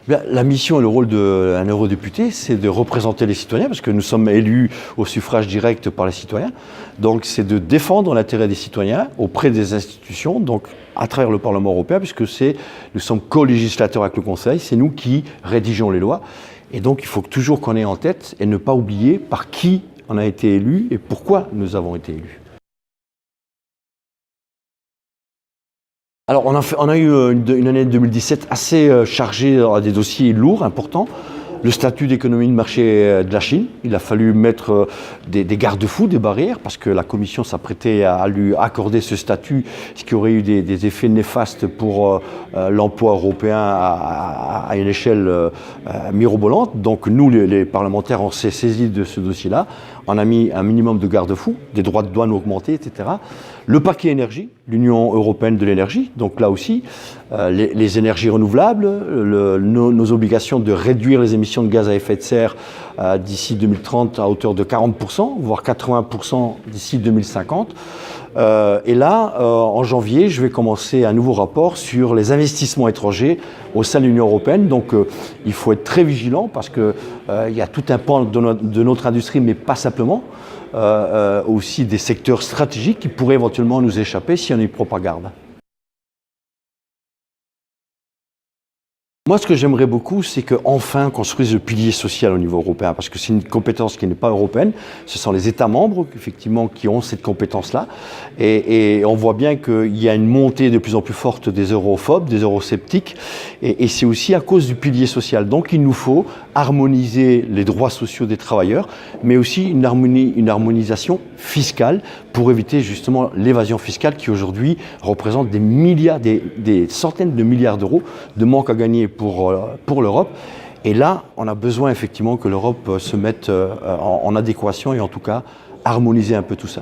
Bien, la mission et le rôle d'un eurodéputé, c'est de représenter les citoyens, parce que nous sommes élus au suffrage direct par les citoyens. Donc c'est de défendre l'intérêt des citoyens auprès des institutions, donc à travers le Parlement européen, puisque nous sommes co-législateurs avec le Conseil, c'est nous qui rédigeons les lois. Et donc il faut toujours qu'on ait en tête et ne pas oublier par qui on a été élu et pourquoi nous avons été élus. Alors on a eu une année 2017 assez chargée à des dossiers lourds, importants. Le statut d'économie de marché de la Chine, il a fallu mettre des garde-fous, des barrières, parce que la Commission s'apprêtait à lui accorder ce statut, ce qui aurait eu des effets néfastes pour l'emploi européen à une échelle mirobolante. Donc nous, les parlementaires, on s'est saisis de ce dossier-là. On a mis un minimum de garde-fous, des droits de douane augmentés, etc. Le paquet énergie, l'Union européenne de l'énergie, donc là aussi, les énergies renouvelables, nos obligations de réduire les émissions de gaz à effet de serre d'ici 2030 à hauteur de 40%, voire 80% d'ici 2050. Et là, en janvier, je vais commencer un nouveau rapport sur les investissements étrangers au sein de l'Union européenne. Donc il faut être très vigilant parce qu'il y a tout un pan de notre industrie, mais pas simplement. Aussi des secteurs stratégiques qui pourraient éventuellement nous échapper si on y prend pas garde. Moi, ce que j'aimerais beaucoup, c'est qu'enfin construise le pilier social au niveau européen, parce que c'est une compétence qui n'est pas européenne. Ce sont les États membres, effectivement, qui ont cette compétence-là. Et on voit bien qu'il y a une montée de plus en plus forte des europhobes, des eurosceptiques. Et c'est aussi à cause du pilier social. Donc, il nous faut harmoniser les droits sociaux des travailleurs, mais aussi une harmonisation fiscale pour éviter justement l'évasion fiscale qui aujourd'hui représente des milliards, des centaines de milliards d'euros de manque à gagner pour l'Europe. Et là, on a besoin effectivement que l'Europe se mette en adéquation et en tout cas harmoniser un peu tout ça.